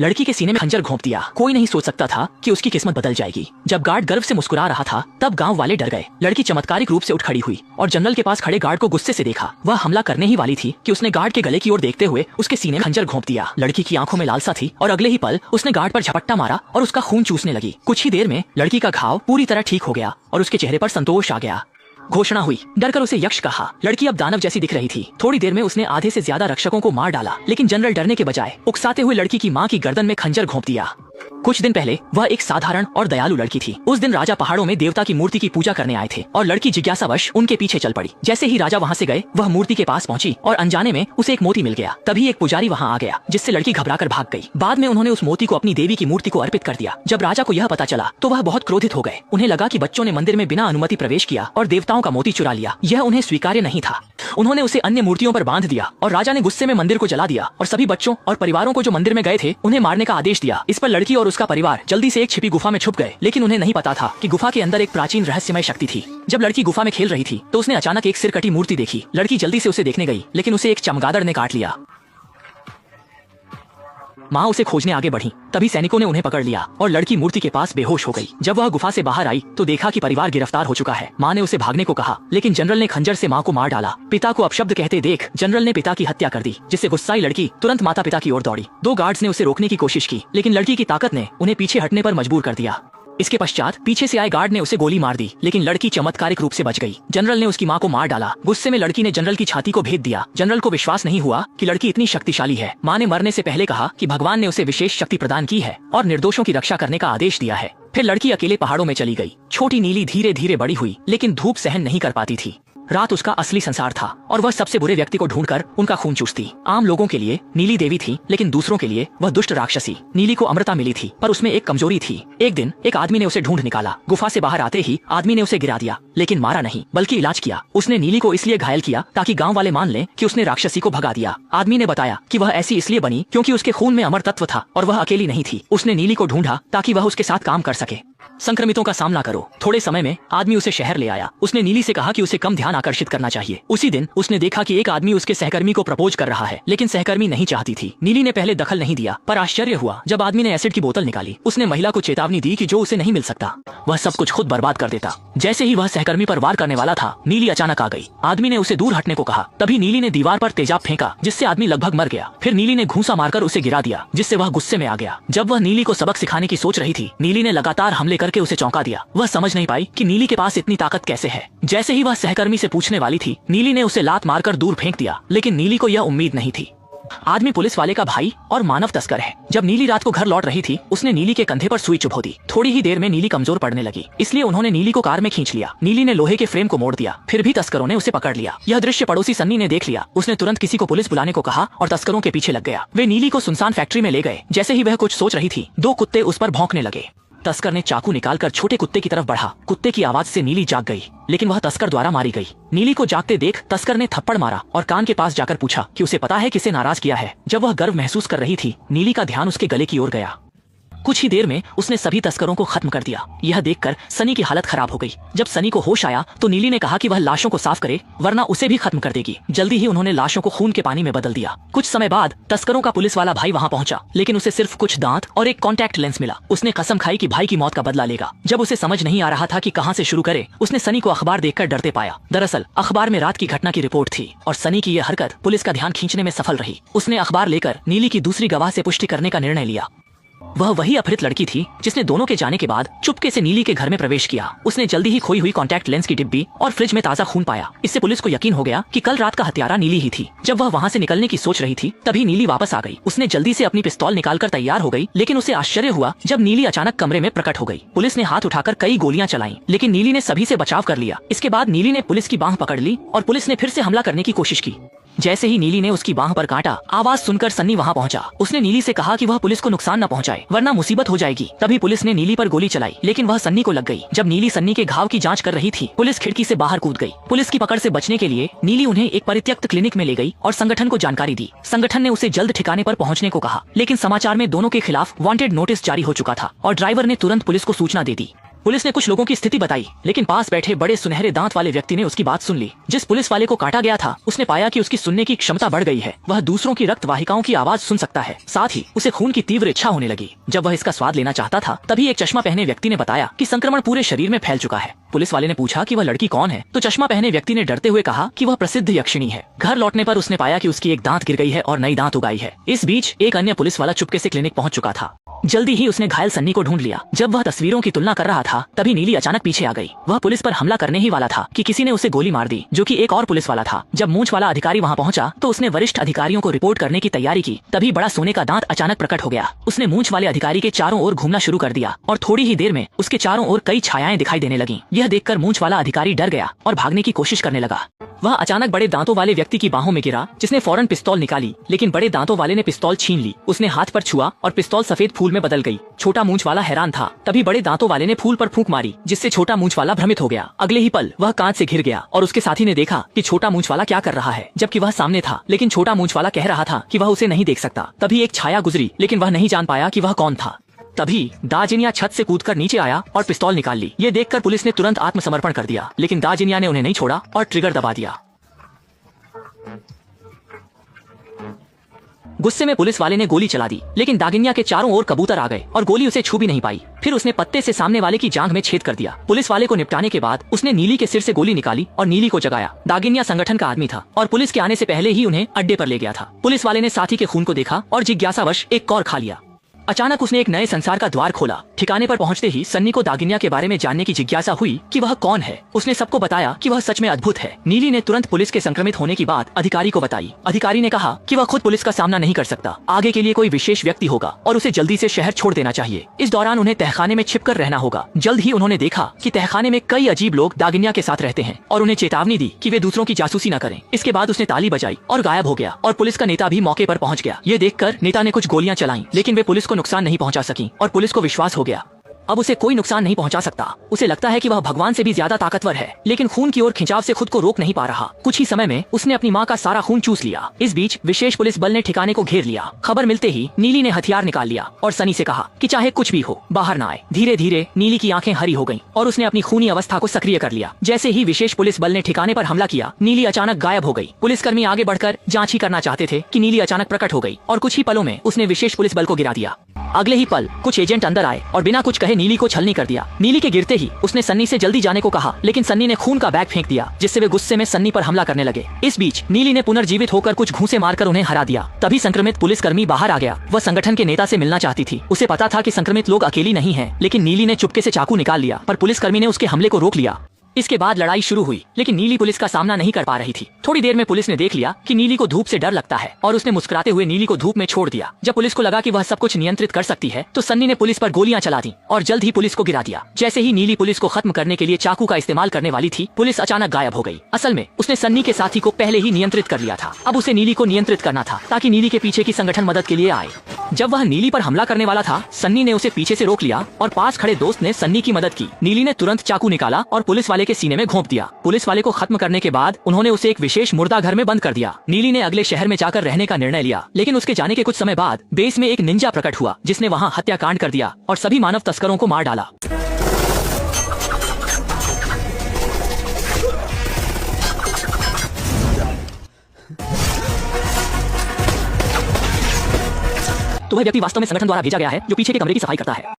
लड़की के सीने में खंजर घोंप दिया। कोई नहीं सोच सकता था कि उसकी किस्मत बदल जाएगी। जब गार्ड गर्व से मुस्कुरा रहा था तब गांव वाले डर गए। लड़की चमत्कारिक रूप से उठ खड़ी हुई और जनरल के पास खड़े गार्ड को गुस्से से देखा। वह हमला करने ही वाली थी कि उसने गार्ड के गले की ओर देखते हुए उसके सीने में खंजर घोंप दिया। लड़की की आंखों में लालसा थी और अगले ही पल उसने गार्ड पर झपट्टा मारा और उसका खून चूसने लगी। कुछ ही देर में लड़की का घाव पूरी तरह ठीक हो गया और उसके चेहरे पर संतोष आ गया। घोषणा हुई। डरकर उसे यक्ष कहा। लड़की अब दानव जैसी दिख रही थी। थोड़ी देर में उसने आधे से ज्यादा रक्षकों को मार डाला, लेकिन जनरल डरने के बजाय उकसाते हुए लड़की की मां की गर्दन में खंजर घोंप दिया। कुछ दिन पहले वह एक साधारण और दयालु लड़की थी। उस दिन राजा पहाड़ों में देवता की मूर्ति की पूजा करने आए थे और लड़की जिज्ञासावश उनके पीछे चल पड़ी। जैसे ही राजा वहां से गए वह मूर्ति के पास पहुंची और अनजाने में उसे एक मोती मिल गया। तभी एक पुजारी वहां आ गया, जिससे लड़की घबराकर भाग गई। बाद में उन्होंने उस मोती को अपनी देवी की मूर्ति को अर्पित कर दिया। जब राजा को यह पता चला तो वह बहुत क्रोधित हो गए। उन्हें लगा कि बच्चों ने मंदिर में बिना अनुमति प्रवेश किया और देवताओं का मोती चुरा लिया। यह उन्हें स्वीकार्य नहीं था। उन्होंने उसे अन्य मूर्तियों पर बांध दिया और राजा ने गुस्से में मंदिर को जला दिया और सभी बच्चों और परिवारों को जो मंदिर में गए थे उन्हें मारने का आदेश दिया। इस पर लड़की और उसका परिवार जल्दी से एक छिपी गुफा में छुप गए, लेकिन उन्हें नहीं पता था कि गुफा के अंदर एक प्राचीन रहस्यमय शक्ति थी। जब लड़की गुफा में खेल रही थी तो उसने अचानक एक सिर कटी मूर्ति देखी। लड़की जल्दी से उसे देखने गई, लेकिन उसे एक चमगादड़ ने काट लिया। माँ उसे खोजने आगे बढ़ी। तभी सैनिकों ने उन्हें पकड़ लिया और लड़की मूर्ति के पास बेहोश हो गई। जब वह गुफा से बाहर आई तो देखा कि परिवार गिरफ्तार हो चुका है। माँ ने उसे भागने को कहा, लेकिन जनरल ने खंजर से माँ को मार डाला। पिता को अपशब्द कहते देख जनरल ने पिता की हत्या कर दी, जिससे गुस्साई लड़की तुरंत माता पिता की ओर दौड़ी। 2 गार्ड्स ने उसे रोकने की कोशिश की, लेकिन लड़की की ताकत ने उन्हें पीछे हटने पर मजबूर कर दिया। इसके पश्चात पीछे से आए गार्ड ने उसे गोली मार दी, लेकिन लड़की चमत्कारिक रूप से बच गई। जनरल ने उसकी मां को मार डाला। गुस्से में लड़की ने जनरल की छाती को भेद दिया। जनरल को विश्वास नहीं हुआ कि लड़की इतनी शक्तिशाली है। मां ने मरने से पहले कहा कि भगवान ने उसे विशेष शक्ति प्रदान की है और निर्दोषों की रक्षा करने का आदेश दिया है। फिर लड़की अकेले पहाड़ों में चली गई। छोटी नीली धीरे धीरे बड़ी हुई, लेकिन धूप सहन नहीं कर पाती थी। रात उसका असली संसार था और वह सबसे बुरे व्यक्ति को ढूंढकर उनका खून चूसती। आम लोगों के लिए नीली देवी थी, लेकिन दूसरों के लिए वह दुष्ट राक्षसी। नीली को अमृता मिली थी, पर उसमें एक कमजोरी थी। एक दिन एक आदमी ने उसे ढूंढ निकाला। गुफा से बाहर आते ही आदमी ने उसे गिरा दिया, लेकिन मारा नहीं बल्कि इलाज किया। उसने नीली को इसलिए घायल किया ताकि गाँव वाले मान लें कि उसने राक्षसी को भगा दिया। आदमी ने बताया कि वह ऐसी इसलिए बनी क्योंकि उसके खून में अमर तत्व था और वह अकेली नहीं थी। उसने नीली को ढूंढा ताकि वह उसके साथ काम कर सके। संक्रमितों का सामना करो। थोड़े समय में आदमी उसे शहर ले आया। उसने नीली से कहा कि उसे कम ध्यान आकर्षित करना चाहिए। उसी दिन उसने देखा कि एक आदमी उसके सहकर्मी को प्रपोज कर रहा है, लेकिन सहकर्मी नहीं चाहती थी। नीली ने पहले दखल नहीं दिया, पर आश्चर्य हुआ जब आदमी ने एसिड की बोतल निकाली। उसने महिला को चेतावनी दी कि जो उसे नहीं मिल सकता वह सब कुछ खुद बर्बाद कर देता। जैसे ही वह सहकर्मी पर वार करने वाला था, नीली अचानक आ गई। आदमी ने उसे दूर हटने को कहा। तभी नीली ने दीवार पर तेजाब फेंका, जिससे आदमी लगभग मर गया। फिर नीली ने घूंसा मारकर उसे गिरा दिया, जिससे वह गुस्से में आ गया। जब वह नीली को सबक सिखाने की सोच रही थी, नीली ने लगातार हमले करके उसे चौंका दिया। वह समझ नहीं पाई कि नीली के पास इतनी ताकत कैसे है। जैसे ही वह सहकर्मी से पूछने वाली थी, नीली ने उसे लात मारकर दूर फेंक दिया, लेकिन नीली को यह उम्मीद नहीं थी। आदमी पुलिस वाले का भाई और मानव तस्कर है। जब नीली रात को घर लौट रही थी, उसने नीली के कंधे पर सुई चुभो दी। थोड़ी ही देर में नीली कमजोर पड़ने लगी, इसलिए उन्होंने नीली को कार में खींच लिया। नीली ने लोहे के फ्रेम को मोड़ दिया, फिर भी तस्करों ने उसे पकड़ लिया। यह दृश्य पड़ोसी सन्नी ने देख लिया। उसने तुरंत किसी को पुलिस बुलाने को कहा और तस्करों के पीछे लग गया। वे नीली को सुनसान फैक्ट्री में ले गए। जैसे ही वह कुछ सोच रही थी, 2 कुत्ते उस पर भौंकने लगे। तस्कर ने चाकू निकालकर छोटे कुत्ते की तरफ बढ़ा। कुत्ते की आवाज से नीली जाग गई, लेकिन वह तस्कर द्वारा मारी गई। नीली को जागते देख तस्कर ने थप्पड़ मारा और कान के पास जाकर पूछा कि उसे पता है किसे नाराज किया है। जब वह गर्व महसूस कर रही थी, नीली का ध्यान उसके गले की ओर गया। कुछ ही देर में उसने सभी तस्करों को खत्म कर दिया। यह देखकर सनी की हालत खराब हो गई। जब सनी को होश आया तो नीली ने कहा कि वह लाशों को साफ करे, वरना उसे भी खत्म कर देगी। जल्दी ही उन्होंने लाशों को खून के पानी में बदल दिया। कुछ समय बाद तस्करों का पुलिस वाला भाई वहां पहुंचा, लेकिन उसे सिर्फ कुछ दांत और एक कॉन्टैक्ट लेंस मिला। उसने कसम खाई कि भाई की मौत का बदला लेगा। जब उसे समझ नहीं आ रहा था कि कहां से शुरू करे, उसने सनी को अखबार देखकर डरते पाया। दरअसल अखबार में रात की घटना की रिपोर्ट थी और सनी की यह हरकत पुलिस का ध्यान खींचने में सफल रही। उसने अखबार लेकर नीली की दूसरी गवाह से पुष्टि करने का निर्णय लिया। वह वही अपहृत लड़की थी जिसने दोनों के जाने के बाद चुपके से नीली के घर में प्रवेश किया। उसने जल्दी ही खोई हुई कॉन्टैक्ट लेंस की डिब्बी और फ्रिज में ताजा खून पाया। इससे पुलिस को यकीन हो गया कि कल रात का हत्यारा नीली ही थी। जब वह वहां से निकलने की सोच रही थी, तभी नीली वापस आ गई। उसने जल्दी से अपनी पिस्तौल निकालकर तैयार हो गई, लेकिन उसे आश्चर्य हुआ जब नीली अचानक कमरे में प्रकट हो गई। पुलिस ने हाथ उठाकर कई गोलियां चलाई, लेकिन नीली ने सभी से बचाव कर लिया। इसके बाद नीली ने पुलिस की बांह पकड़ ली और पुलिस ने फिर से हमला करने की कोशिश की। जैसे ही नीली ने उसकी बांह पर काटा, आवाज सुनकर सन्नी वहां पहुंचा। उसने नीली से कहा कि वह पुलिस को नुकसान न पहुंचाए, वरना मुसीबत हो जाएगी। तभी पुलिस ने नीली पर गोली चलाई, लेकिन वह सन्नी को लग गई। जब नीली सन्नी के घाव की जांच कर रही थी, पुलिस खिड़की से बाहर कूद गई। पुलिस की पकड़ से बचने के लिए नीली उन्हें एक परित्यक्त क्लिनिक में ले गई और संगठन को जानकारी दी। संगठन ने उसे जल्द ठिकाने पर पहुंचने को कहा, लेकिन समाचार में दोनों के खिलाफ वांटेड नोटिस जारी हो चुका था और ड्राइवर ने तुरंत पुलिस को सूचना दे दी। पुलिस ने कुछ लोगों की स्थिति बताई, लेकिन पास बैठे बड़े सुनहरे दांत वाले व्यक्ति ने उसकी बात सुन ली। जिस पुलिस वाले को काटा गया था, उसने पाया कि उसकी सुनने की क्षमता बढ़ गई है। वह दूसरों की रक्त वाहिकाओं की आवाज सुन सकता है। साथ ही उसे खून की तीव्र इच्छा होने लगी। जब वह इसका स्वाद लेना चाहता था, तभी एक चश्मा पहने व्यक्ति ने बताया कि संक्रमण पूरे शरीर में फैल चुका है। पुलिस वाले ने पूछा कि वह लड़की कौन है, तो चश्मा पहने व्यक्ति ने डरते हुए कहा कि वह प्रसिद्ध यक्षिणी है। घर लौटने पर उसने पाया कि उसकी एक दांत गिर गई है और नई दांत उगाई है। इस बीच एक अन्य पुलिस वाला चुपके से क्लिनिक पहुंच चुका था। जल्दी ही उसने घायल सन्नी को ढूंढ लिया। जब वह तस्वीरों की तुलना कर रहा था, तभी नीली अचानक पीछे आ गई। वह पुलिस पर हमला करने ही वाला था कि किसी ने उसे गोली मार दी, जो कि एक और पुलिस वाला था। जब मूंछ वाला अधिकारी वहां पहुंचा, तो उसने वरिष्ठ अधिकारियों को रिपोर्ट करने की तैयारी की। तभी बड़ा सोने का दांत अचानक प्रकट हो गया। उसने मूंछ वाले अधिकारी के चारों ओर घूमना शुरू कर दिया और थोड़ी ही देर में उसके चारों ओर कई छायाएं दिखाई देने लगीं। यह देखकर मूंछ वाला अधिकारी डर गया और भागने की कोशिश करने लगा। वह अचानक बड़े दांतों वाले व्यक्ति की बाहों में गिरा, जिसने फौरन पिस्तौल निकाली, लेकिन बड़े दांतों वाले ने पिस्तौल छीन ली। उसने हाथ पर छुआ और पिस्तौल सफेद फूल में बदल गई। छोटा मूंछ वाला हैरान था। तभी बड़े दांतों वाले ने फूल पर फूंक मारी, जिससे छोटा मूंछ वाला भ्रमित हो गया। अगले ही पल वह कांच से घिर गया और उसके साथी ने देखा कि छोटा मूंछ वाला क्या कर रहा है, जबकि वह सामने था। लेकिन छोटा मूंछ वाला कह रहा था कि वह उसे नहीं देख सकता। तभी एक छाया गुजरी, लेकिन वह नहीं जान पाया कि वह कौन था। तभी दाजिनिया छत से कूदकर नीचे आया और पिस्तौल निकाल ली। ये देखकर पुलिस ने तुरंत आत्मसमर्पण कर दिया, लेकिन दाजिनिया ने उन्हें नहीं छोड़ा और ट्रिगर दबा दिया। गुस्से में पुलिस वाले ने गोली चला दी, लेकिन दागिनिया के चारों ओर कबूतर आ गए और गोली उसे छू भी नहीं पाई। फिर उसने पत्ते से सामने वाले की जांघ में छेद कर दिया। पुलिस वाले को निपटाने के बाद उसने नीली के सिर से गोली निकाली और नीली को जगाया। दागिनिया संगठन का आदमी था और पुलिस के आने से पहले ही उन्हें अड्डे पर ले गया था। पुलिस वाले ने साथी के खून को देखा और जिज्ञासावश एक कौर खा लिया। अचानक उसने एक नए संसार का द्वार खोला। ठिकाने पर पहुंचते ही सन्नी को दागिनिया के बारे में जानने की जिज्ञासा हुई कि वह कौन है। उसने सबको बताया कि वह सच में अद्भुत है। नीली ने तुरंत पुलिस के संक्रमित होने की बात अधिकारी को बताई। अधिकारी ने कहा कि वह खुद पुलिस का सामना नहीं कर सकता, आगे के लिए कोई विशेष व्यक्ति होगा और उसे जल्दी से शहर छोड़ देना चाहिए। इस दौरान उन्हें तहखाने में छिपकर रहना होगा। जल्द ही उन्होंने देखा कि तहखाने में कई अजीब लोग दागिनिया के साथ रहते हैं और उन्हें चेतावनी दी कि वे दूसरों की जासूसी न करें। इसके बाद उसने ताली बजाई और गायब हो गया और पुलिस का नेता भी मौके पर पहुंच गया। ये देखकर नेता ने कुछ गोलियां चलाई, लेकिन वे पुलिस को नुकसान नहीं पहुंचा सकी और पुलिस को विश्वास हो गया अब उसे कोई नुकसान नहीं पहुंचा सकता। उसे लगता है कि वह भगवान से भी ज्यादा ताकतवर है, लेकिन खून की ओर खिंचाव से खुद को रोक नहीं पा रहा। कुछ ही समय में उसने अपनी मां का सारा खून चूस लिया। इस बीच विशेष पुलिस बल ने ठिकाने को घेर लिया। खबर मिलते ही नीली ने हथियार निकाल लिया और सनी से कहा कि चाहे कुछ भी हो, बाहर न आए। धीरे धीरे नीली की आंखें हरी हो गईं और उसने अपनी खूनी अवस्था को सक्रिय कर लिया। जैसे ही विशेष पुलिस बल ने ठिकाने पर हमला किया, नीली अचानक गायब हो गई। पुलिसकर्मी आगे बढ़कर जांच ही करना चाहते थे कि नीली अचानक प्रकट हो गई और कुछ ही पलों में उसने विशेष पुलिस बल को गिरा दिया। अगले ही पल कुछ एजेंट अंदर आए और बिना कुछ कहे नीली को छलनी कर दिया। नीली के गिरते ही उसने सन्नी से जल्दी जाने को कहा, लेकिन सन्नी ने खून का बैग फेंक दिया, जिससे वे गुस्से में सन्नी पर हमला करने लगे। इस बीच नीली ने पुनर्जीवित होकर कुछ घूंसे मारकर उन्हें हरा दिया। तभी संक्रमित पुलिसकर्मी बाहर आ गया। वह संगठन के नेता से मिलना चाहती थी। उसे पता था कि संक्रमित लोग अकेली नहीं हैं, लेकिन नीली ने चुपके से चाकू निकाल लिया, पर पुलिसकर्मी ने उसके हमले को रोक लिया। इसके बाद लड़ाई शुरू हुई, लेकिन नीली पुलिस का सामना नहीं कर पा रही थी। थोड़ी देर में पुलिस ने देख लिया कि नीली को धूप से डर लगता है और उसने मुस्कुराते हुए नीली को धूप में छोड़ दिया। जब पुलिस को लगा कि वह सब कुछ नियंत्रित कर सकती है, तो सन्नी ने पुलिस पर गोलियां चला दी और जल्द ही पुलिस को गिरा दिया। जैसे ही नीली पुलिस को खत्म करने के लिए चाकू का इस्तेमाल करने वाली थी, पुलिस अचानक गायब हो गई। असल में उसने सन्नी के साथी को पहले ही नियंत्रित कर लिया था। अब उसे नीली को नियंत्रित करना था ताकि नीली के पीछे की संगठन मदद के लिए आए। जब वह नीली पर हमला करने वाला था, सन्नी ने उसे पीछे से रोक लिया और पास खड़े दोस्त ने सन्नी की मदद की। नीली ने तुरंत चाकू निकाला और पुलिस वाले के सीने में घोंप दिया। पुलिस वाले को खत्म करने के बाद उन्होंने उसे एक विशेष मुर्दा घर में बंद कर दिया। नीली ने अगले शहर में जाकर रहने का निर्णय लिया, लेकिन उसके जाने के कुछ समय बाद बेस में एक निंजा प्रकट हुआ, जिसने वहां हत्याकांड कर दिया और सभी मानव तस्करों को मार डाला। तो वह व्यक्ति वास्तव में संगठन द्वारा भेजा गया है, जो पीछे के कमरे की सफाई करता है।